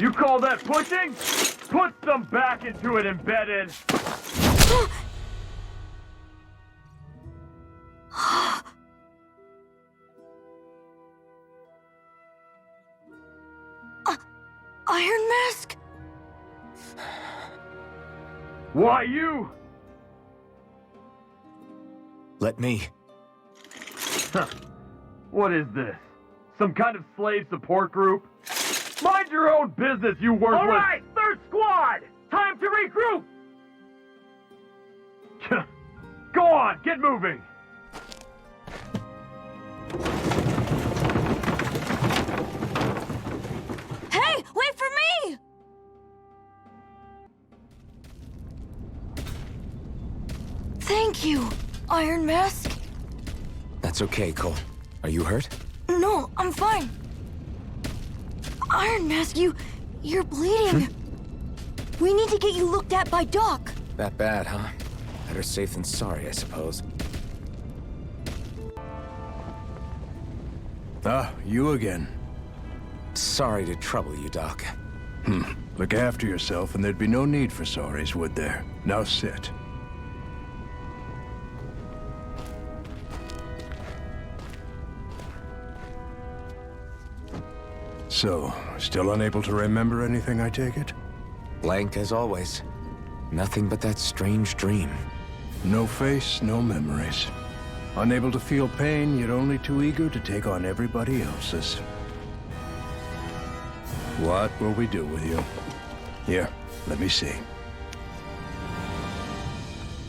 You call that pushing? Put some back into it, embedded! Iron Mask? Why you? Let me. Huh. What is this? Some kind of slave support group? Mind your own business, you worthless— Alright, third squad! Time to regroup! Go on, get moving! Hey, wait for me! Thank you, Iron Mask. That's okay, Cole. Are you hurt? No, I'm fine. Iron Mask, you're bleeding. We need to get you looked at by Doc. That bad, huh? Better safe than sorry, I suppose. Ah, you again. Sorry to trouble you, Doc. Look after yourself and there'd be no need for sorries, would there? Now sit. So, still unable to remember anything, I take it? Blank as always. Nothing but that strange dream. No face, no memories. Unable to feel pain, yet only too eager to take on everybody else's. What will we do with you? Here, let me see.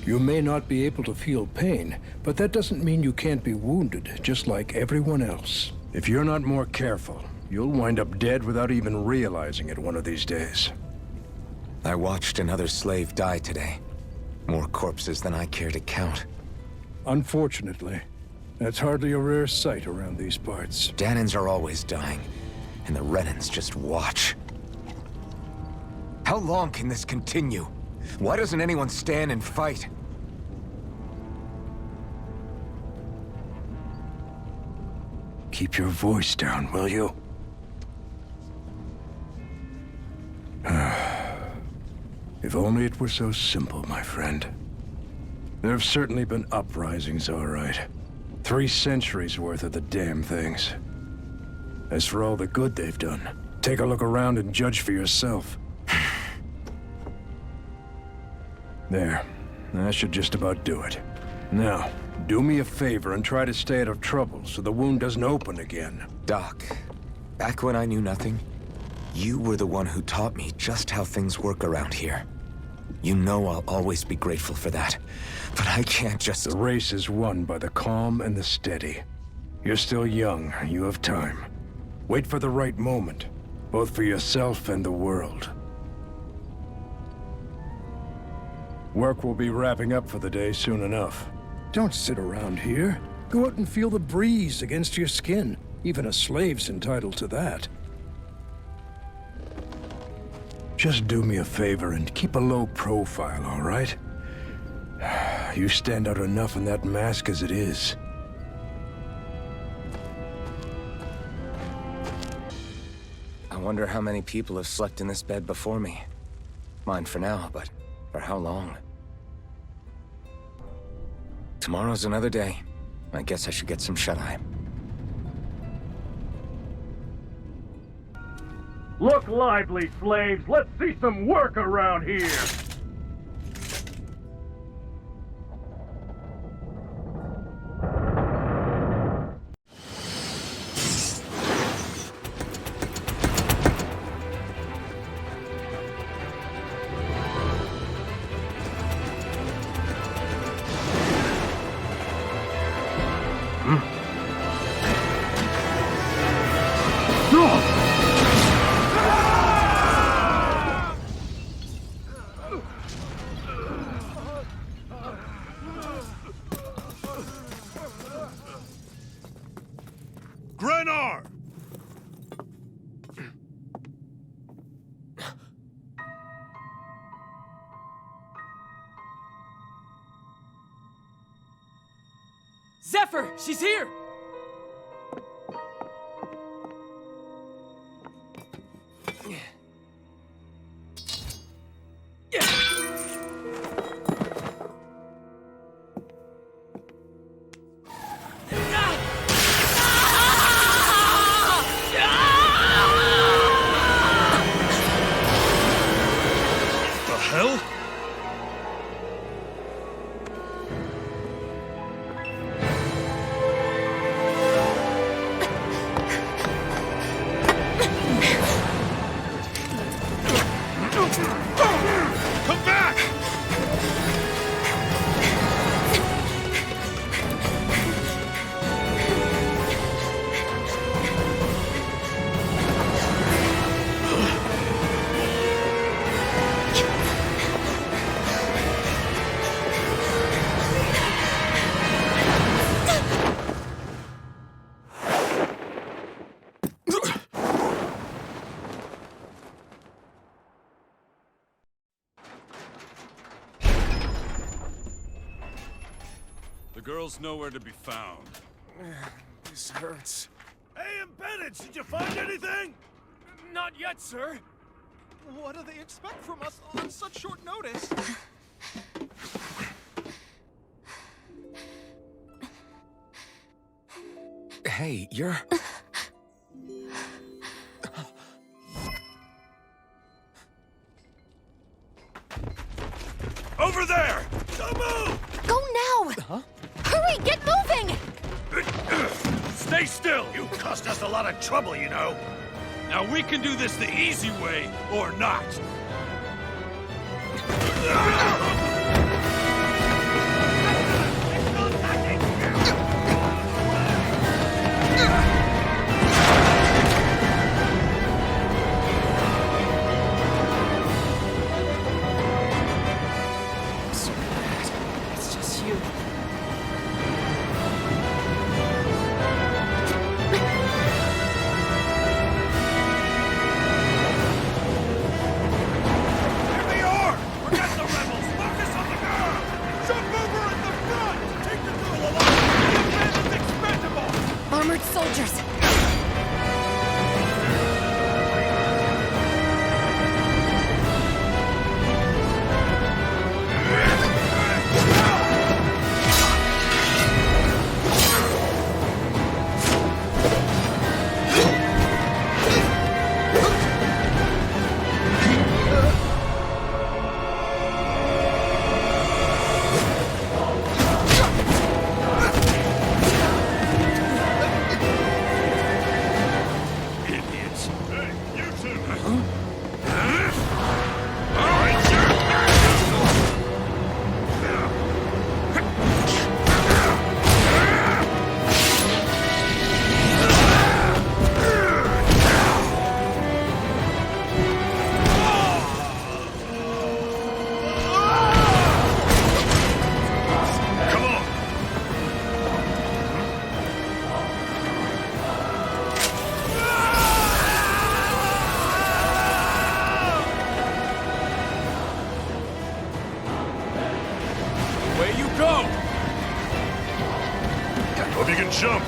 You may not be able to feel pain, but that doesn't mean you can't be wounded, just like everyone else. If you're not more careful, you'll wind up dead without even realizing it one of these days. I watched another slave die today. More corpses than I care to count. Unfortunately, that's hardly a rare sight around these parts. Danans are always dying, and the Renans just watch. How long can this continue? Why doesn't anyone stand and fight? Keep your voice down, will you? If only it were so simple, my friend. There have certainly been uprisings, all right. 3 centuries worth of the damn things. As for all the good they've done, take a look around and judge for yourself. There. That should just about do it. Now, do me a favor and try to stay out of trouble so the wound doesn't open again. Doc, back when I knew nothing, you were the one who taught me just how things work around here. You know I'll always be grateful for that, but I can't just— The race is won by the calm and the steady. You're still young, you have time. Wait for the right moment, both for yourself and the world. Work will be wrapping up for the day soon enough. Don't sit around here. Go out and feel the breeze against your skin. Even a slave's entitled to that. Just do me a favor and keep a low profile, all right? You stand out enough in that mask as it is. I wonder how many people have slept in this bed before me. Mine for now, but for how long? Tomorrow's another day. I guess I should get some shut-eye. Look lively, slaves! Let's see some work around here! Grenar! Zephyr! She's here! hell? Come back! The girl's nowhere to be found. This hurts. Hey, embedded, did you find anything? Not yet, sir. What do they expect from us on such short notice? Hey, you're... Over there! Don't move! Go now! Huh? Hurry, get moving! Stay still! You caused us a lot of trouble, you know. Now we can do this the easy way, or not. It's just you. Here they are! Forget the rebels! Focus on the girl! Jump over at the front! Take the girl alive! The man is expendable! Armored soldiers! Idiots! Hey, you two! All right, come on! Away you go! Hope you can jump!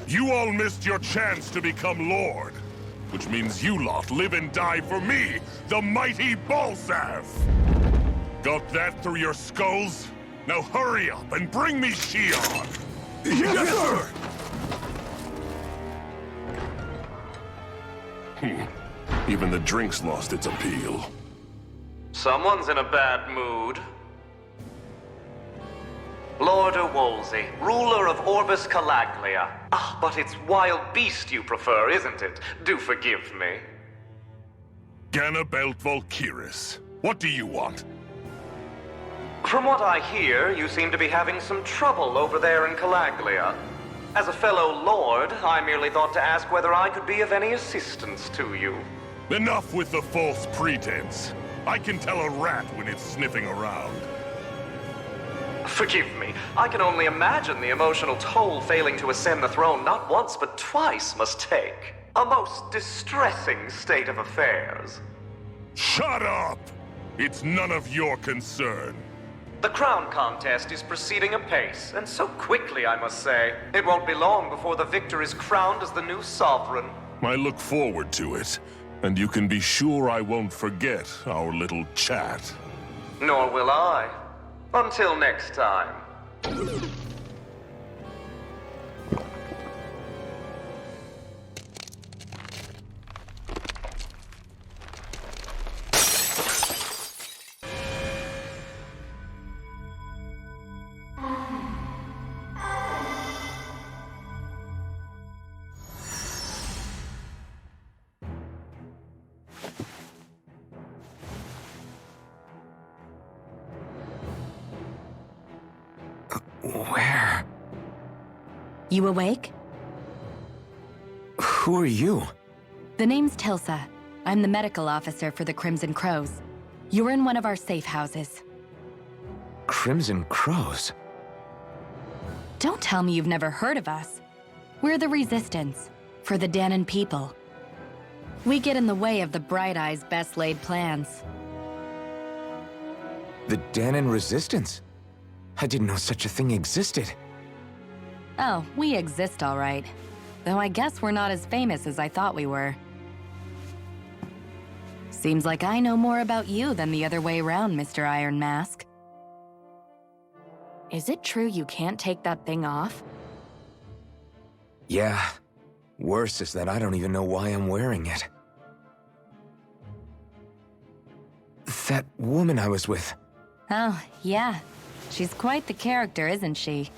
You all missed your chance to become Lord, which means you lot live and die for me, the mighty Balzav! Got that through your skulls? Now hurry up and bring me Shion! Yes, sir! Even the drink's lost its appeal. Someone's in a bad mood. Lord Wolsey, ruler of Orbis Calaglia. Ah, but it's wild beast you prefer, isn't it? Do forgive me. Ganabelt Valkyris, what do you want? From what I hear, you seem to be having some trouble over there in Calaglia. As a fellow lord, I merely thought to ask whether I could be of any assistance to you. Enough with the false pretense. I can tell a rat when it's sniffing around. Forgive me, I can only imagine the emotional toll failing to ascend the throne not once but twice must take. A most distressing state of affairs. Shut up! It's none of your concern. The crown contest is proceeding apace, and so quickly, I must say. It won't be long before the victor is crowned as the new sovereign. I look forward to it. And you can be sure I won't forget our little chat. Nor will I. Until next time. Where? You awake? Who are you? The name's Tilsa. I'm the medical officer for the Crimson Crows. You're in one of our safe houses. Crimson Crows? Don't tell me you've never heard of us. We're the Resistance, for the Danon people. We get in the way of the Bright Eyes' best-laid plans. The Danon Resistance? I didn't know such a thing existed. Oh, we exist all right. Though I guess we're not as famous as I thought we were. Seems like I know more about you than the other way around, Mr. Iron Mask. Is it true you can't take that thing off? Yeah. Worse is that I don't even know why I'm wearing it. That woman I was with. Oh, yeah. She's quite the character, isn't she?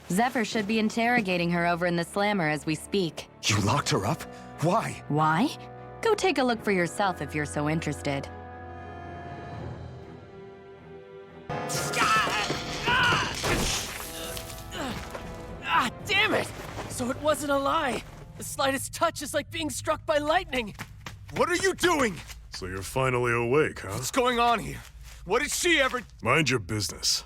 Zephyr should be interrogating her over in the Slammer as we speak. You locked her up? Why? Why? Go take a look for yourself if you're so interested. Ah, damn it! So it wasn't a lie. The slightest touch is like being struck by lightning. What are you doing? So you're finally awake, huh? What's going on here? What did she ever... Mind your business.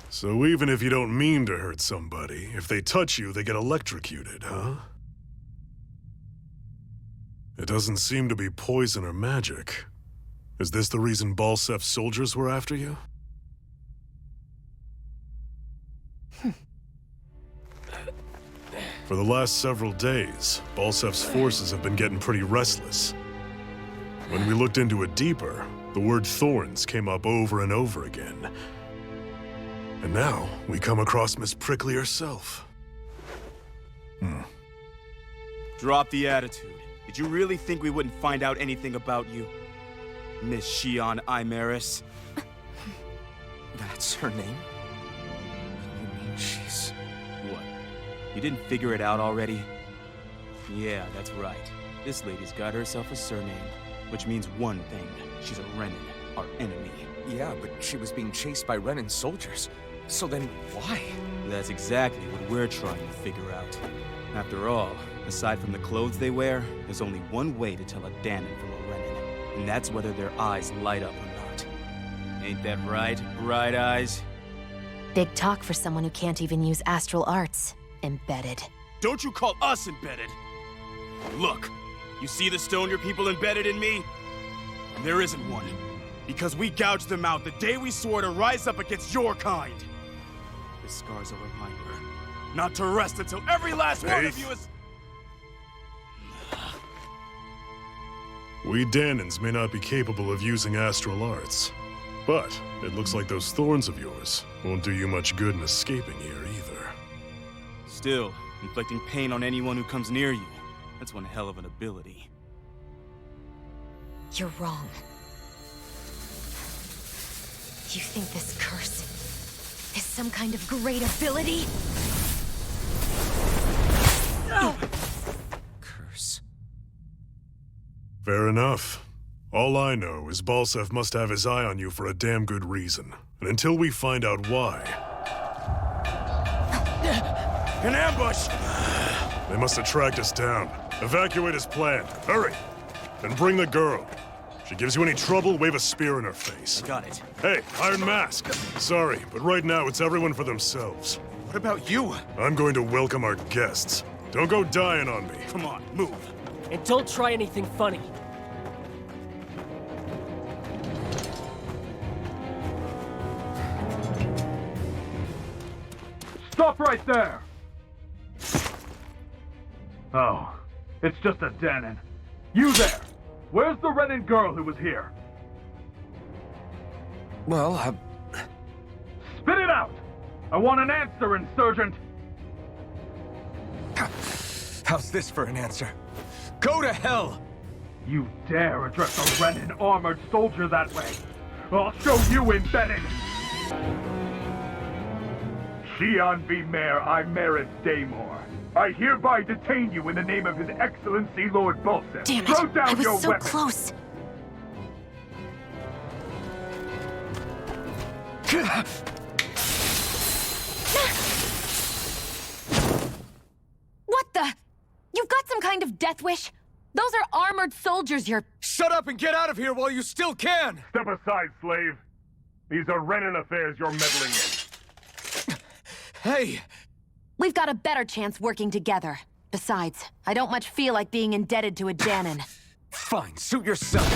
So even if you don't mean to hurt somebody, if they touch you, they get electrocuted, huh? It doesn't seem to be poison or magic. Is this the reason Balsef's soldiers were after you? For the last several days, Balsef's forces have been getting pretty restless. When we looked into it deeper, the word Thorns came up over and over again. And now, we come across Miss Prickly herself. Drop the attitude. Did you really think we wouldn't find out anything about you? Miss Shion Imaris? That's her name? You mean she's... What? You didn't figure it out already? Yeah, that's right. This lady's got herself a surname, which means one thing. She's a Renan, our enemy. Yeah, but she was being chased by Renan soldiers. So then, why? That's exactly what we're trying to figure out. After all, aside from the clothes they wear, there's only one way to tell a Danon from a Renan, and that's whether their eyes light up or not. Ain't that right, Bright Eyes? Big talk for someone who can't even use astral arts. Embedded. Don't you call us embedded! Look, you see the stone your people embedded in me? There isn't one. Because we gouged them out the day we swore to rise up against your kind. This scar's a reminder, not to rest until every last one of you is... We Danons may not be capable of using astral arts, but it looks like those thorns of yours won't do you much good in escaping here either. Still, inflicting pain on anyone who comes near you, that's one hell of an ability. You're wrong. You think this curse is some kind of great ability? Curse. Fair enough. All I know is Balsef must have his eye on you for a damn good reason. And until we find out why... An ambush! They must have tracked us down. Evacuate as planned. Hurry! And bring the girl. If she gives you any trouble, wave a spear in her face. Got it. Hey, Iron Mask. Sorry, but right now it's everyone for themselves. What about you? I'm going to welcome our guests. Don't go dying on me. Come on, move. And don't try anything funny. Stop right there! Oh, it's just a Danon. You there! Where's the Renan girl who was here? Well, Spit it out! I want an answer, Insurgent! how's this for an answer? Go to hell! You dare address a Renan armored soldier that way? I'll show you embedded! Xian V. Mayor Imaris Daymore. I hereby detain you in the name of His Excellency Lord Bolseth. Damn Throw it! down I was your so weapon. close. What the? You've got some kind of death wish? Those are armored soldiers you're... Shut up and get out of here while you still can! Step aside, slave. These are Renan affairs you're meddling in. Hey! We've got a better chance working together. Besides, I don't much feel like being indebted to a Danon. Fine, suit yourself.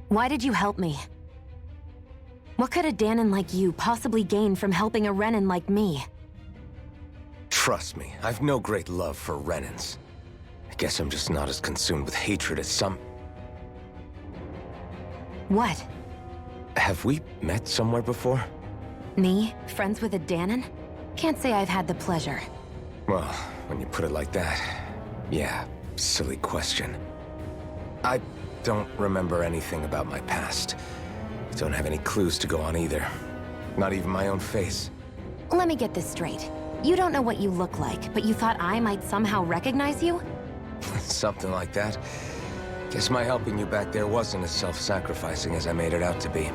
Why did you help me? What could a Danon like you possibly gain from helping a Renan like me? Trust me, I've no great love for Renans. I guess I'm just not as consumed with hatred as some... What? Have we met somewhere before? Me? Friends with a Danon? Can't say I've had the pleasure. Well, when you put it like that, yeah, silly question. I don't remember anything about my past. Don't have any clues to go on either. Not even my own face. Let me get this straight. You don't know what you look like, but you thought I might somehow recognize you? Something like that. Guess my helping you back there wasn't as self-sacrificing as I made it out to be.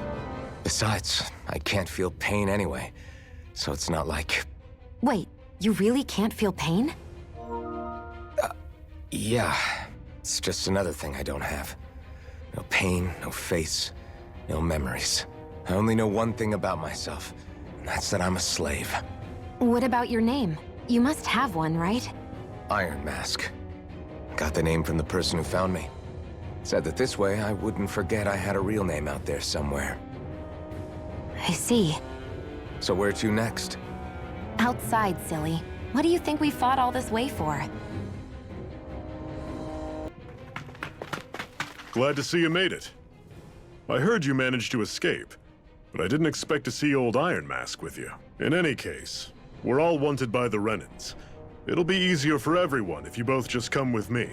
Besides, I can't feel pain anyway, so it's not like... Wait, you really can't feel pain? Yeah. It's just another thing I don't have. No pain, no face, no memories. I only know one thing about myself, and that's that I'm a slave. What about your name? You must have one, right? Iron Mask. Got the name from the person who found me. Said that this way I wouldn't forget I had a real name out there somewhere. I see. So where to next? Outside, silly. What do you think we fought all this way for? Glad to see you made it. I heard you managed to escape, but I didn't expect to see old Iron Mask with you. In any case, we're all wanted by the Renans. It'll be easier for everyone if you both just come with me.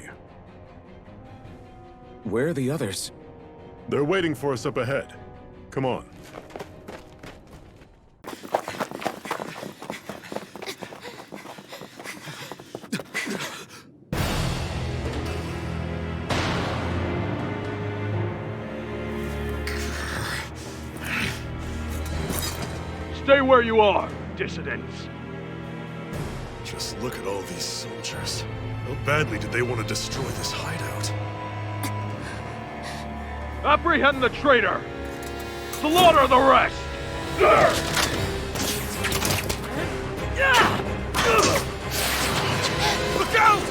Where are the others? They're waiting for us up ahead. Come on. Stay where you are, dissidents. Just look at all these soldiers. How badly did they want to destroy this hideout? Apprehend the traitor! Slaughter the rest! Look out!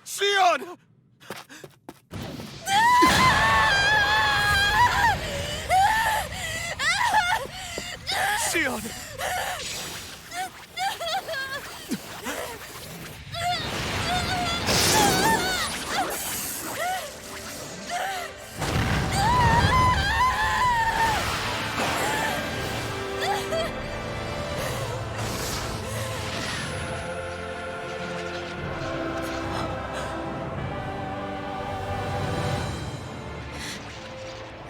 Xian! Xian!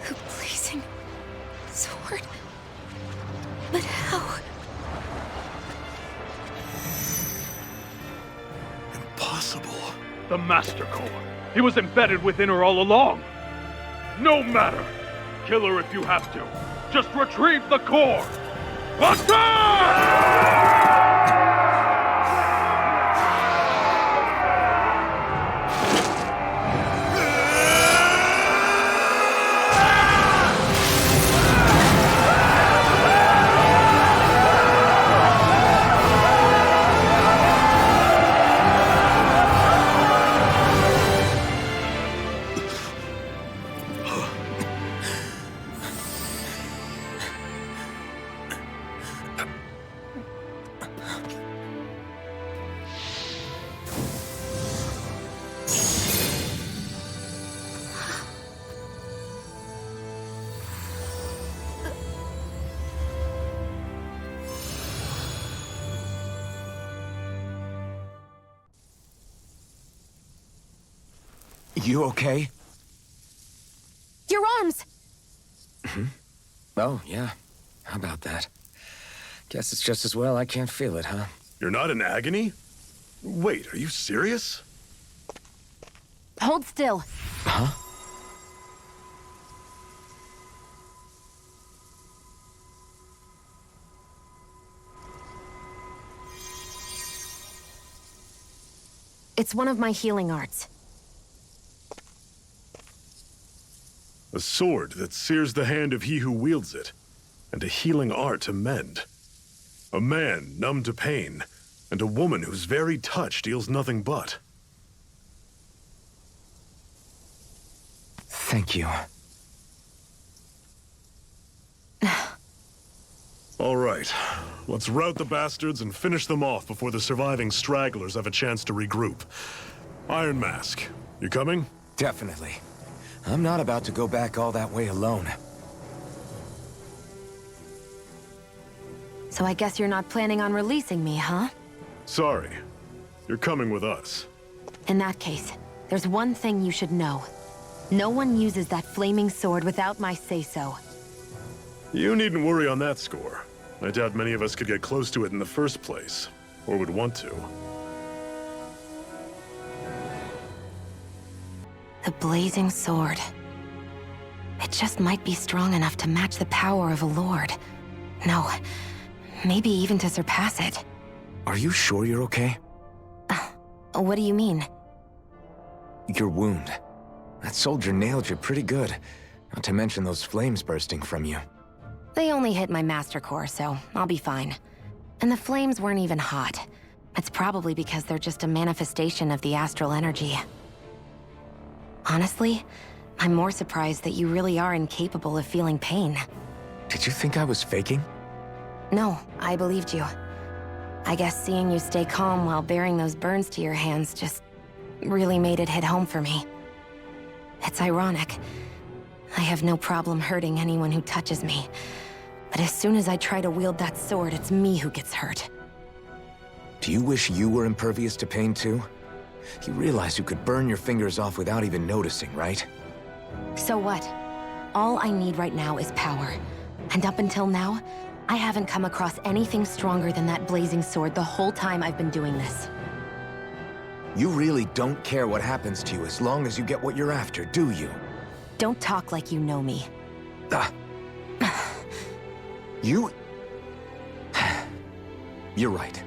A blazing sword. But how? Impossible. The Master Core. He was embedded within her all along. No matter. Kill her if you have to. Just retrieve the core. Attack! You okay? Your arms! Oh, yeah. How about that? Guess it's just as well I can't feel it, huh? You're not in agony? Wait, are you serious? Hold still. Huh? It's one of my healing arts. A sword that sears the hand of he who wields it, and a healing art to mend. A man numb to pain, and a woman whose very touch deals nothing but. Thank you. All right, let's rout the bastards and finish them off before the surviving stragglers have a chance to regroup. Iron Mask, you coming? Definitely. I'm not about to go back all that way alone. So I guess you're not planning on releasing me, huh? Sorry. You're coming with us. In that case, there's one thing you should know. No one uses that flaming sword without my say-so. You needn't worry on that score. I doubt many of us could get close to it in the first place, or would want to. The blazing sword. It just might be strong enough to match the power of a lord. No, maybe even to surpass it. Are you sure you're okay? What do you mean? Your wound. That soldier nailed you pretty good. Not to mention those flames bursting from you. They only hit my master core, so I'll be fine. And the flames weren't even hot. It's probably because they're just a manifestation of the astral energy. Honestly, I'm more surprised that you really are incapable of feeling pain. Did you think I was faking? No, I believed you. I guess seeing you stay calm while bearing those burns to your hands just really made it hit home for me. It's ironic. I have no problem hurting anyone who touches me. But as soon as I try to wield that sword, it's me who gets hurt. Do you wish you were impervious to pain too? You realize you could burn your fingers off without even noticing, right? So what? All I need right now is power. And up until now, I haven't come across anything stronger than that blazing sword the whole time I've been doing this. You really don't care what happens to you as long as you get what you're after, do you? Don't talk like you know me. You... You're right.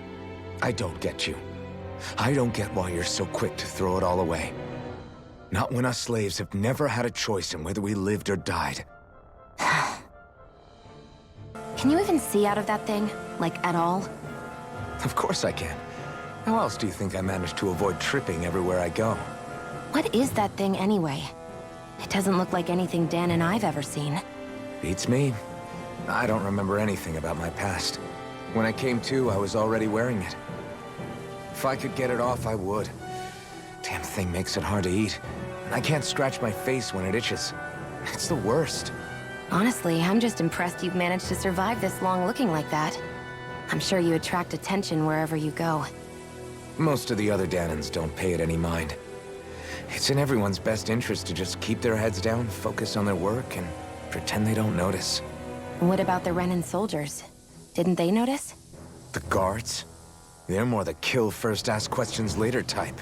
I don't get you. I don't get why you're so quick to throw it all away. Not when us slaves have never had a choice in whether we lived or died. Can you even see out of that thing? Like, at all? Of course I can. How else do you think I managed to avoid tripping everywhere I go? What is that thing anyway? It doesn't look like anything Dan and I've ever seen. Beats me. I don't remember anything about my past. When I came to, I was already wearing it. If I could get it off, I would. Damn thing makes it hard to eat. I can't scratch my face when it itches. It's the worst. Honestly, I'm just impressed you've managed to survive this long looking like that. I'm sure you attract attention wherever you go. Most of the other Danans don't pay it any mind. It's in everyone's best interest to just keep their heads down, focus on their work, and pretend they don't notice. What about the Renan soldiers? Didn't they notice? The guards? They're more the kill first, ask questions later type.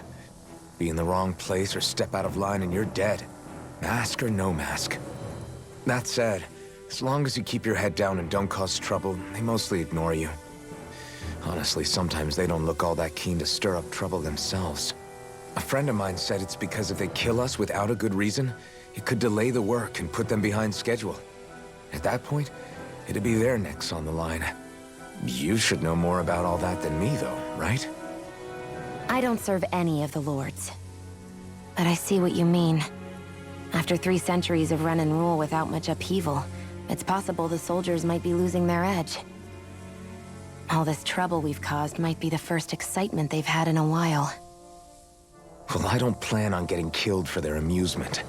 Be in the wrong place or step out of line and you're dead. Mask or no mask. That said, as long as you keep your head down and don't cause trouble, they mostly ignore you. Honestly, sometimes they don't look all that keen to stir up trouble themselves. A friend of mine said it's because if they kill us without a good reason, it could delay the work and put them behind schedule. At that point, it'd be their necks on the line. You should know more about all that than me, though, right? I don't serve any of the lords. But I see what you mean. After 3 centuries of Renan rule without much upheaval, it's possible the soldiers might be losing their edge. All this trouble we've caused might be the first excitement they've had in a while. Well, I don't plan on getting killed for their amusement.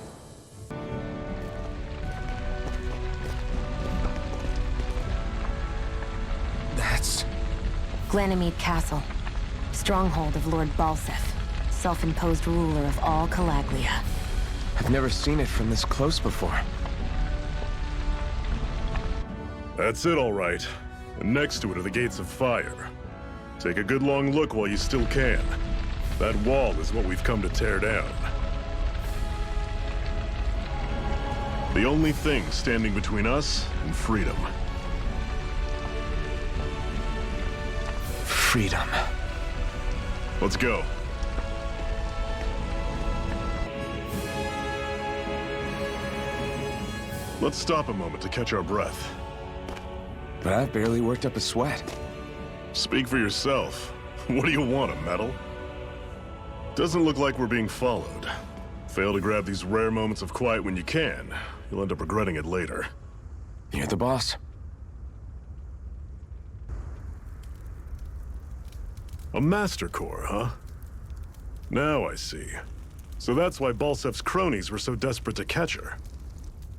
That's... Glanimede Castle. Stronghold of Lord Balseph, self-imposed ruler of all Calaglia. I've never seen it from this close before. That's it, all right. And next to it are the Gates of Fire. Take a good long look while you still can. That wall is what we've come to tear down. The only thing standing between us and freedom. Freedom. Let's go. Let's stop a moment to catch our breath. But I've barely worked up a sweat. Speak for yourself. What do you want, a medal? Doesn't look like we're being followed. Fail to grab these rare moments of quiet when you can. You'll end up regretting it later. You're the boss. A Master Core, huh? Now I see. So that's why Balsef's cronies were so desperate to catch her.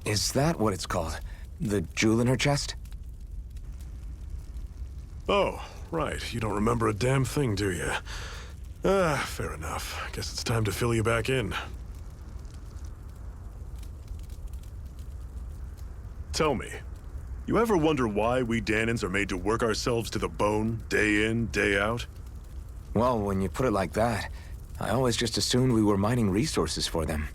Is that what it's called? The jewel in her chest? Oh, right. You don't remember a damn thing, do you? Fair enough. Guess it's time to fill you back in. Tell me, you ever wonder why we Dahnans are made to work ourselves to the bone, day in, day out? Well, when you put it like that, I always just assumed we were mining resources for them.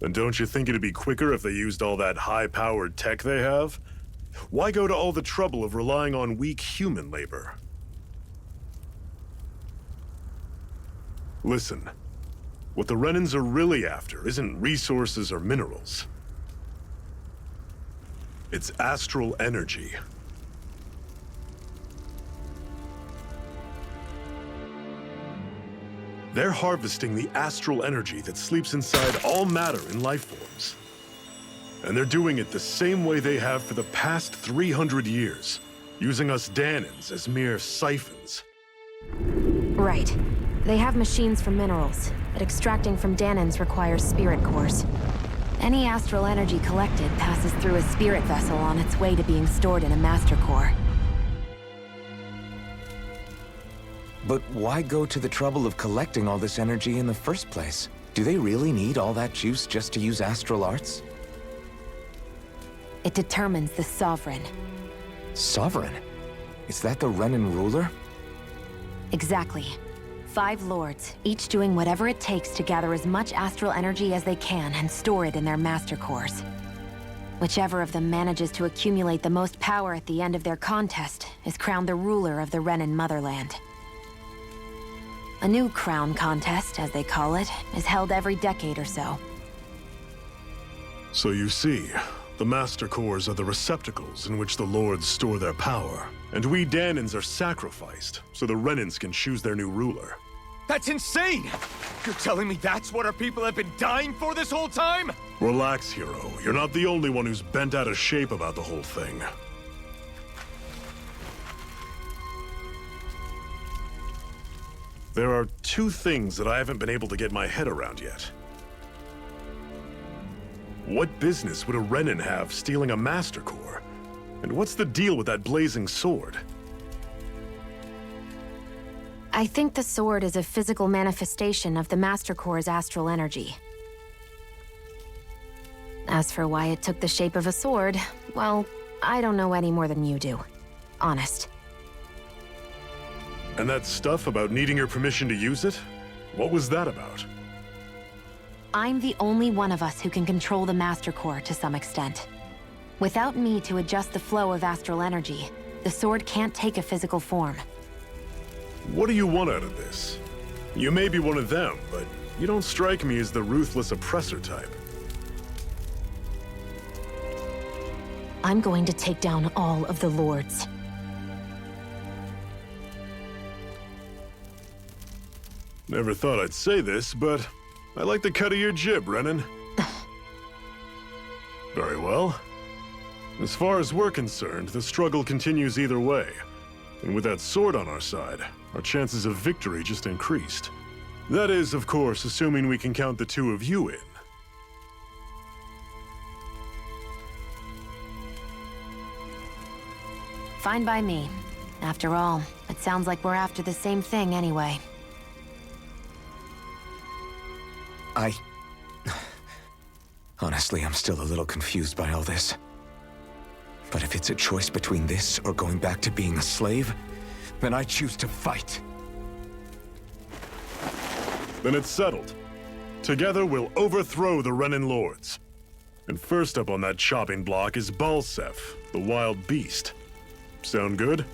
And don't you think it'd be quicker if they used all that high-powered tech they have? Why go to all the trouble of relying on weak human labor? Listen, what the Renans are really after isn't resources or minerals. It's astral energy. They're harvesting the astral energy that sleeps inside all matter in life forms. And they're doing it the same way they have for the past 300 years, using us Dahnans as mere siphons. Right. They have machines for minerals, but extracting from Dahnans requires spirit cores. Any astral energy collected passes through a spirit vessel on its way to being stored in a master core. But why go to the trouble of collecting all this energy in the first place? Do they really need all that juice just to use astral arts? It determines the Sovereign. Sovereign? Is that the Renan ruler? Exactly. 5 lords, each doing whatever it takes to gather as much astral energy as they can and store it in their master cores. Whichever of them manages to accumulate the most power at the end of their contest is crowned the ruler of the Renan motherland. A new crown contest, as they call it, is held every decade or so. So you see, the Master Cores are the receptacles in which the Lords store their power. And we Dahnans are sacrificed, so the Renans can choose their new ruler. That's insane! You're telling me that's what our people have been dying for this whole time? Relax, hero. You're not the only one who's bent out of shape about the whole thing. There are 2 things that I haven't been able to get my head around yet. What business would a Renan have stealing a Master Core? And what's the deal with that blazing sword? I think the sword is a physical manifestation of the Master Core's astral energy. As for why it took the shape of a sword, well, I don't know any more than you do. Honest. And that stuff about needing your permission to use it? What was that about? I'm the only one of us who can control the Master Core to some extent. Without me to adjust the flow of astral energy, the sword can't take a physical form. What do you want out of this? You may be one of them, but you don't strike me as the ruthless oppressor type. I'm going to take down all of the lords. Never thought I'd say this, but I like the cut of your jib, Renan. Very well. As far as we're concerned, the struggle continues either way. And with that sword on our side, our chances of victory just increased. That is, of course, assuming we can count the 2 of you in. Fine by me. After all, it sounds like we're after the same thing anyway. Honestly, I'm still a little confused by all this. But if it's a choice between this or going back to being a slave, then I choose to fight. Then it's settled. Together, we'll overthrow the Renan Lords. And first up on that chopping block is Balseph, the wild beast. Sound good?